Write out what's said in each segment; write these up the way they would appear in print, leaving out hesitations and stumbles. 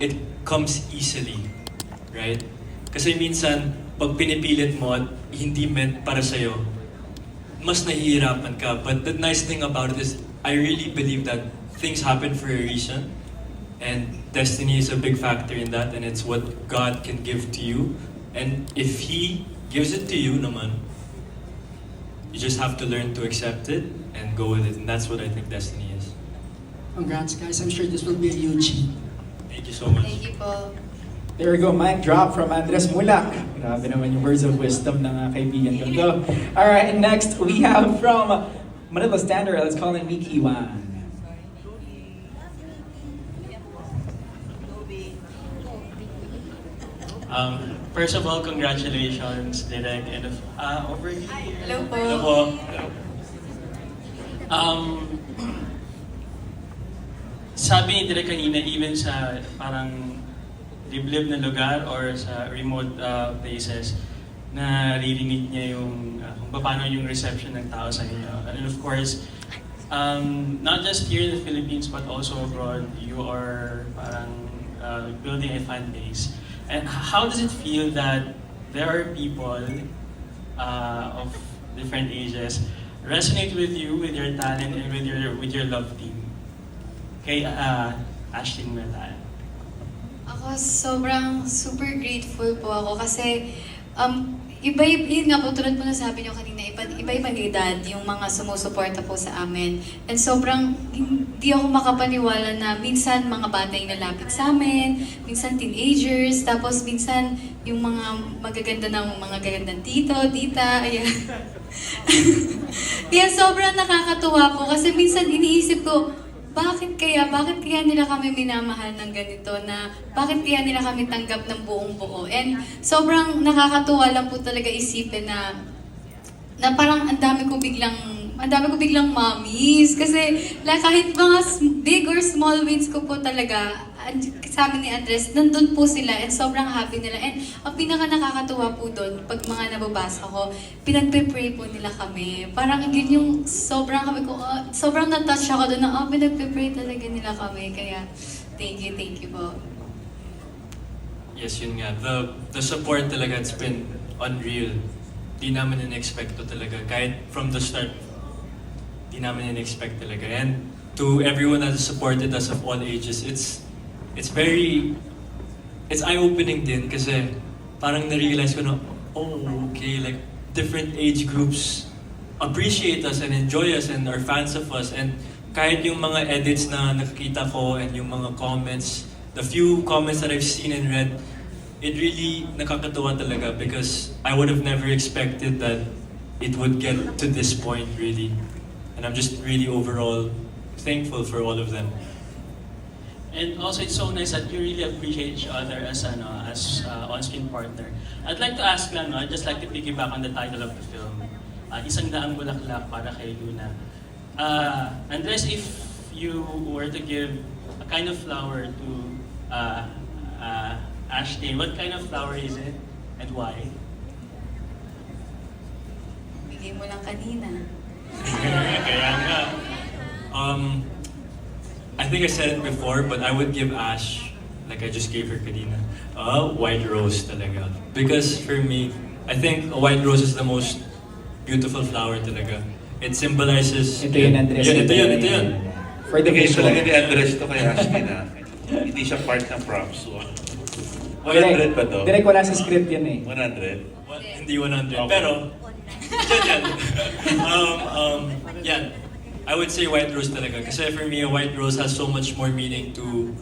it comes easily, right? Kasi minsan, pag pinipilit mo at hindi meant para sa'yo, mas nahihirapan ka. But the nice thing about it is, I really believe that things happen for a reason. And destiny is a big factor in that, and it's what God can give to you. And if He gives it to you naman, you just have to learn to accept it and go with it. And that's what I think destiny is. Congrats, guys. I'm sure this will be a huge hit. Thank you so much. Thank you po. There we go, mic drop from Andres Mulak. Grabe naman yung words of wisdom ng kaibigan ko to. Alright, and next we have from Manila Standard, let's call him Mickey Wan. First of all, congratulations, Direk, and over here. Hello po. Hello po. Sabi ni Direk kanina, even sa parang liblib na lugar or sa remote places, naririnig niya yung kung paano yung reception ng tao sa inyo. And of course, not just here in the Philippines but also abroad, you are parang building a fan base. And how does it feel that there are people of different ages resonate with you, with your talent, and with your love team? Kay Ashlyn Melan. Ako sobrang super grateful po ako kasi yun nga po, tulad po na sabi niyo kanina, iba-ibang edad yung mga sumusuporta po sa amin. And sobrang hindi ako makapaniwala na minsan mga bata yung nalapit sa amin, minsan teenagers, tapos minsan yung mga magaganda ng mga gagandang tito, tita, ayan. Yan, sobrang nakakatuwa po kasi minsan iniisip ko, bakit kaya nila kami minamahal ng ganito, na bakit kaya nila kami tanggap ng buong buo. And sobrang nakakatuwa lang po talaga isipin na parang ang dami ko biglang mommies kasi kahit mga big or small wins ko po talaga sa amin ni Andres, nandun po sila and sobrang happy nila. And ang pinaka nakakatuwa po doon, pag mga nababasa ko, pinagpe-pray po nila kami. Parang yun yung sobrang sobrang na-touch ako doon na pinagpe-pray talaga nila kami. Kaya thank you po. Yes, yun nga. The support talaga, it's been unreal. Di namin in-expect to talaga. Kahit from the start, di namin in-expect talaga. And to everyone that has supported us of all ages, it's eye-opening din kasi parang na-realize ko na, okay, like different age groups appreciate us and enjoy us and are fans of us. And kahit yung mga edits na nakikita ko and yung mga comments, the few comments that I've seen and read, it really nakakatuwa talaga because I would have never expected that it would get to this point really. And I'm just really overall thankful for all of them. And also, it's so nice that you really appreciate each other as on-screen partner. I'd like to ask lang, I'd just like to piggyback on the title of the film, Isang Daang Bulaklak para kay Luna. Andres, if you were to give a kind of flower to Ashley, what kind of flower is it and why? Bigay mo lang kanina. Kaya nga. I think I said it before, but I would give Ash, like I just gave her kanina, a white rose talaga. Because for me, I think a white rose is the most beautiful flower talaga. It symbolizes... Ito yun, Andres. Ito yun. For the Bigay visual. talaga ni Andres to kay Ashley na hindi siya part ng props. 100 ba to? Direk, wala sa script yun eh. 100? Hindi 100, Okay. pero... yan. I would say white rose talaga. Kasi for me, a white rose has so much more meaning to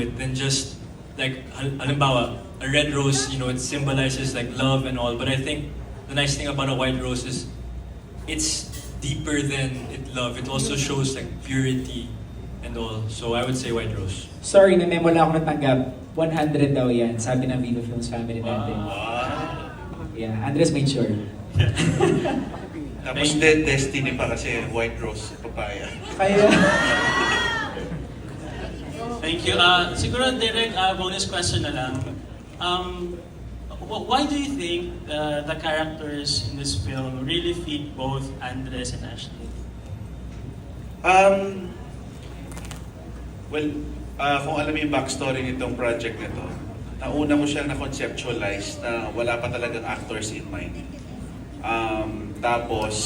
it than just, like, halimbawa, a red rose, it symbolizes like love and all. But I think the nice thing about a white rose is it's deeper than love. It also shows like purity and all. So I would say white rose. Sorry, may memo lang ako natanggap. 100 daw yan, sabi ng Viva Films family natin. Yeah, Andres made sure. Tapos destiny pa kasi white rose papaya. Kaya... Thank you. Siguro, Derek, bonus question na lang. Why do you think the characters in this film really fit both Andres and Ashley? Well, kung alam mo yung backstory nitong project na to, nauna ko siyang na-conceptualize na wala pa talagang actors in mind. Tapos,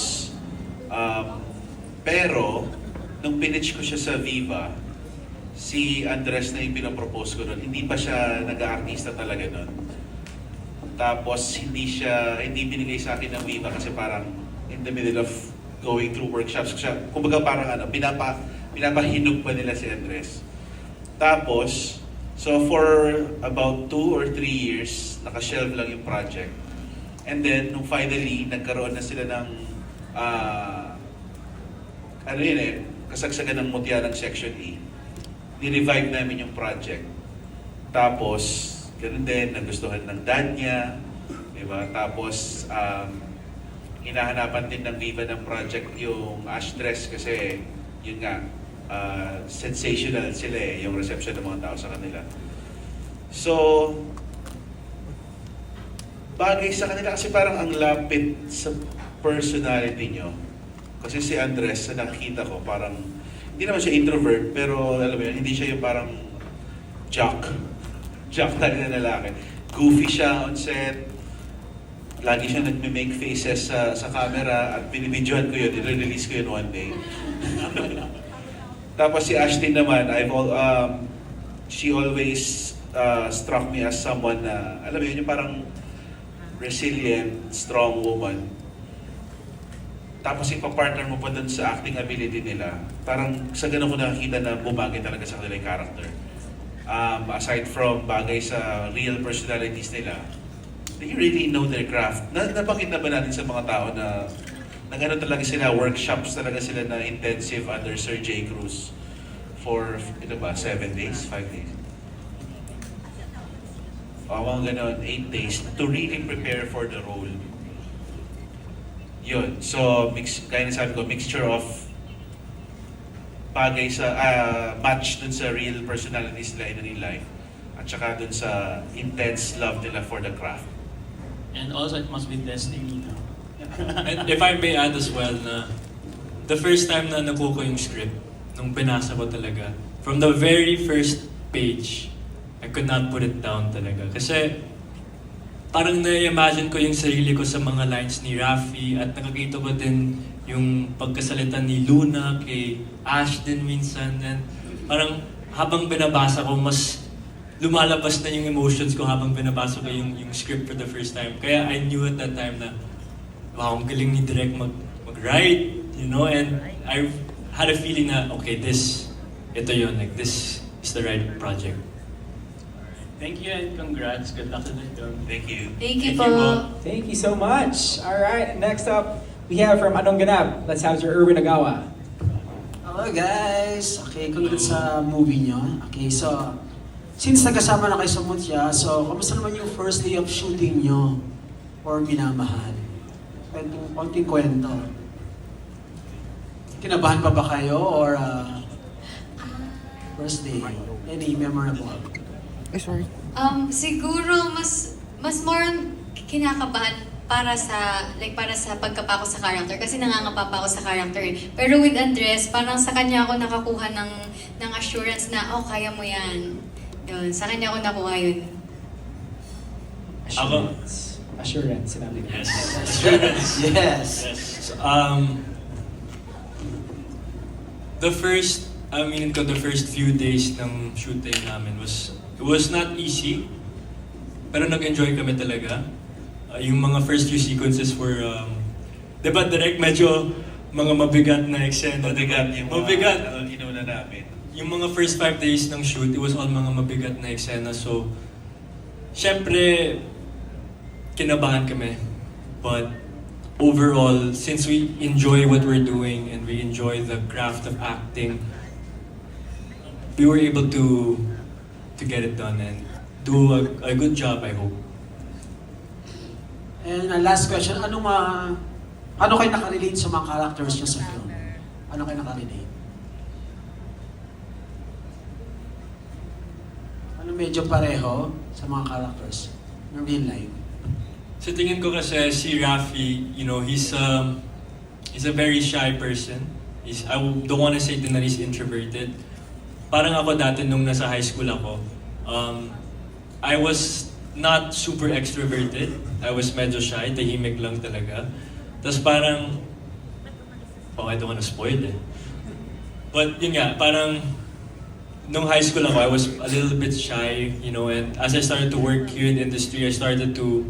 pero, nung pinitch ko siya sa Viva, si Andres na yung pinapropose ko doon, hindi pa siya nag-aartista talaga doon. Tapos, hindi binigay sa akin ng Viva kasi parang in the middle of going through workshops. Kumbaga parang pinapahinog pa nila si Andres. Tapos, so for about 2 or 3 years, nakashelve lang yung project. And then, nung finally, nagkaroon na sila ng, kasagsagan ng mutya ng Section E. Ni-revive namin yung project. Tapos, ganun din, nagustuhan ng dad niya. Diba? Tapos, hinahanapan din ng Viva ng project yung Ash Dress kasi, yun nga, sensational sila yung reception ng mga tao sa kanila. So, bagay sa kanila kasi parang ang lapit sa personality nyo. Kasi si Andres, sa nakikita ko, parang, hindi naman siya introvert, pero alam mo yun, hindi siya yung parang jock. Jock talaga na lalaki. Goofy siya on set. Lagi siya nagme-make faces sa camera at binibidyohan ko yun, i-release ko yun one day. Tapos si Ashley naman, she always struck me as someone na, alam mo yun, yung parang resilient, strong woman. Tapos ipapartner mo pa dun sa acting ability nila. Parang sa ganun ko nakakita na bumagay talaga sa kanila yung character. Aside from bagay sa real personalities nila, they really know their craft. Nabanggit na ba natin sa mga tao na nag-ano talaga sila, workshops talaga sila na intensive under Sir J. Cruz for, 7 days, 5 days? Mga ganon, 8 days to really prepare for the role. Yun. So, gaya na sabi ko, mixture of bagay sa, match dun sa real personalities nila in real life at saka dun sa intense love nila for the craft. And also, it must be destiny, no? And if I may add as well na the first time na nakuha ko yung script, nung binasa ko talaga, from the very first page, I could not put it down talaga. Kasi parang na-imagine ko yung sarili ko sa mga lines ni Rafi at nakakita ko din yung pagkasalita ni Luna kay Ash din minsan. And parang habang binabasa ko, mas lumalabas na yung emotions ko habang binabasa ko yung script for the first time. Kaya I knew at that time na wow, ang galing ni Direk mag-write, and I had a feeling na, okay, ito yun, like this is the right project. Thank you and congrats. Good luck to the film. Thank you. Thank you Thank you po. po. Thank you so much. All right, next up, we have from Anong Ganap. Let's have your Erwin Agawa. Hello guys! Okay, congrats sa movie nyo. Okay, so, since nagkasama na kayo sa Mutya, so, kamusta naman yung first day of shooting nyo for Minamahal? Konting kwento. Kinabahan pa ba kayo or first day? Any memorable? Siguro mas more on kinakabahan para sa pagkapako sa character kasi nangangapa pa ako sa character. Pero with Andres, parang sa kanya ako nakakuha ng assurance na kaya mo 'yan. Yun, sa kanya ako nakuha yun. Assurance, sinabi niya. Yes. Yes! So, the first few days ng shooting namin it was not easy, pero nag-enjoy kami talaga. Yung mga first few sequences were, diba direct medyo mga mabigat na eksena. Mabigat yung mabigat. Inuna namin. Yung mga first 5 days ng shoot, it was all mga mabigat na eksena. So, syempre, kinabahan kami. But overall, since we enjoy what we're doing and we enjoy the craft of acting, we were able to get it done and do a good job, I hope. And last question, ano kayo nakarelate sa mga characters nyo sa film? Ano kayo nakarelate? Ano medyo pareho sa mga characters in real life? Sa tingin ko kasi si Rafi, he's a very shy person. I don't want to say din na he's introverted. parang ako dati nung nasa high school ako, I was not super extroverted. I was medyo shy, tahimik lang talaga. Tapos parang, I don't wanna spoil eh. But yun nga, parang nung high school ako, I was a little bit shy, you know, and as I started to work here in the industry, I started to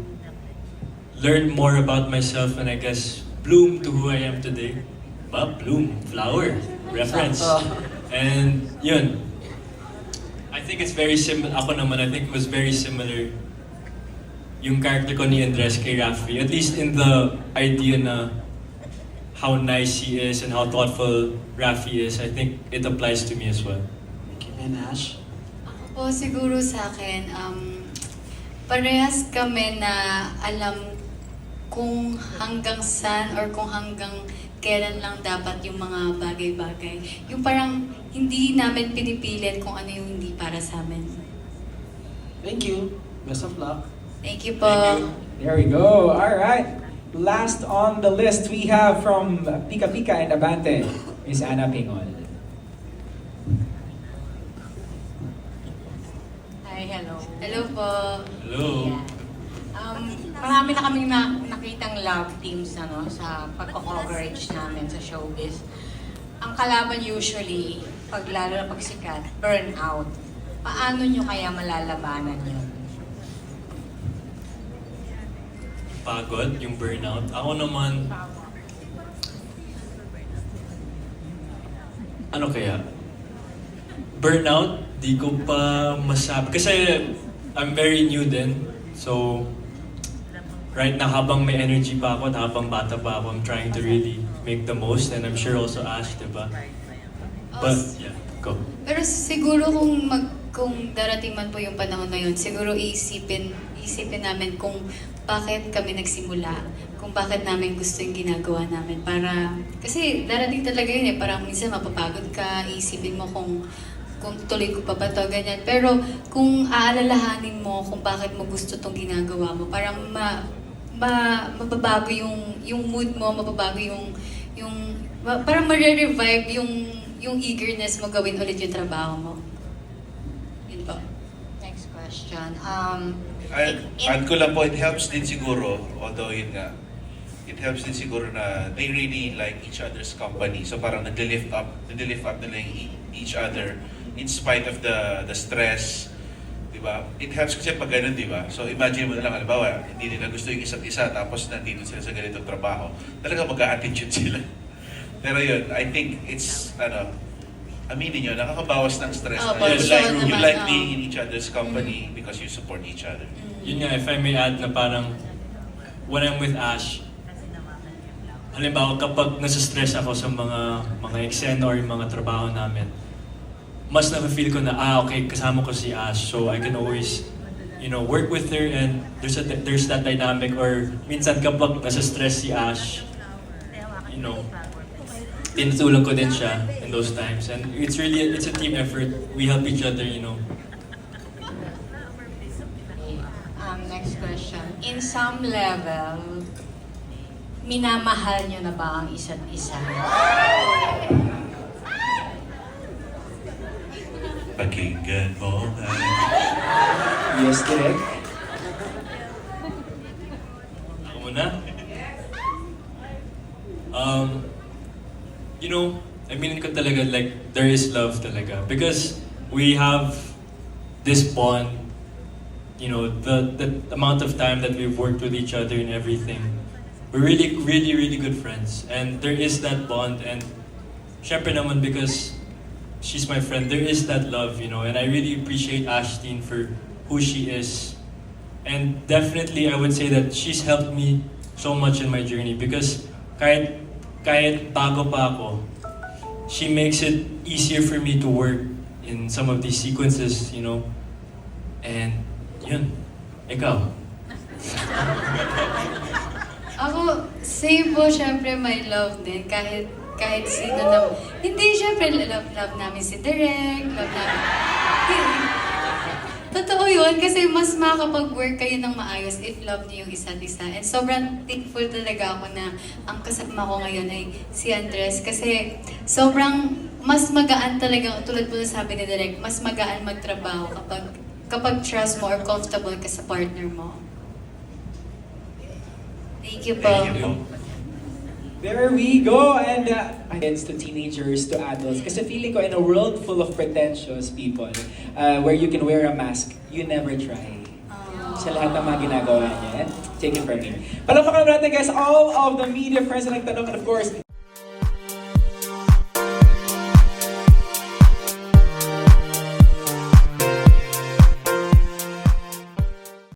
learn more about myself and I guess bloom to who I am today. Bloom, flower, reference. And yun, I think it's very similar, ako naman, I think it was very similar yung character ko ni Andres kay Rafi, at least in the idea na how nice he is and how thoughtful Rafi is. I think it applies to me as well. Okay, and Ash? Ako po siguro sa akin, parehas kami na alam kung hanggang saan or kung hanggang kailan lang dapat yung mga bagay-bagay. Yung parang hindi namin pinipilit kung ano yung hindi para sa amin. Thank you. Best of luck. Thank you po. Thank you. There we go. All right. Last on the list, we have from Pika Pika and Abante, Miss Ana Pingon. Hi, hello. Hello po. Hello. Marami na kaming nakitang love teams ano, sa pagko-coverage namin sa showbiz. Ang kalaban usually, lalo na pagsikat, burnout. Paano nyo kaya malalabanan yun? Pagod, yung burnout. Ako naman, ano kaya? Burnout, di ko pa masabi. Kasi I'm very new din. So, right na habang may energy pa ako at habang bata pa ako, I'm trying to really make the most. And I'm sure also Ash, diba? But, yeah, go. Pero siguro kung darating man po yung panahon na yun, siguro isipin namin kung bakit kami nagsimula, kung bakit namin gusto yung ginagawa namin. Kasi darating talaga yun eh, parang minsan mapapagod ka, isipin mo kung tuloy ko pa ba to, ganyan. Pero kung aalalahanin mo kung bakit mo gusto tong ginagawa mo, parang mababago yung mood mo, mababago parang ma-revive yung eagerness mo gawin ulit yung trabaho mo. Yun po. Next question. Add ko lang po, it helps din siguro, although yun nga, it helps din siguro na they really like each other's company. So parang nag-lift up nila each other in spite of the stress. Diba? It helps kasi pag ganun, diba? So imagine mo na lang, halimbawa, hindi nila gusto yung isa't isa, tapos nandito sila sa ganitong trabaho. Talaga mag-a-attitude sila. Pero yun, I think it's, aminin nyo, nakakabawas ng stress. Oh, Na sure you naman, like oh. being in each other's company because you support each other. Yun nga, if I may add na parang when I'm with Ash, halimbawa kapag nasa-stress ako sa mga eksena or yung mga trabaho namin, mas na-feel ko na, okay, kasama ko si Ash, so I can always, work with her and there's that dynamic. Or minsan kapag nasa-stress si Ash, tinutulong ko din siya in those times. And it's a team effort. We help each other, Next question. In some level, minamahal nyo na ba ang isa't isa? Pakinggan mo nga. Yes, direct. Ako muna. Aminin ko talaga, like, there is love talaga. Because we have this bond, the amount of time that we've worked with each other and everything. We're really, really, really good friends. And there is that bond. And syempre naman, because she's my friend, there is that love, and I really appreciate Ashteen for who she is. And definitely, I would say that she's helped me so much in my journey because kahit bago pa ako, she makes it easier for me to work in some of these sequences, And yun, ikaw. Ako, same po, syempre may love din. Kahit sino na... Hindi, syempre, love namin si Direk, love namin... Totoo yun, kasi mas makakapag-work kayo ng maayos if love niyo yung isa't isa. And sobrang thankful talaga ako na ang kasama ko ngayon ay si Andres. Kasi sobrang mas magaan talaga, tulad po na sabi ni Direk, mas magaan magtrabaho kapag trust mo or comfortable ka sa partner mo. Thank you po. Thank you. There we go! And kids to teenagers to adults. Kasi feeling ko in a world full of pretentious people, where you can wear a mask, you never try. Sa lahat ng mga ginagawa niya. Take it from me. Palakpakan natin guys, all of the media friends na nagtanong, and of course,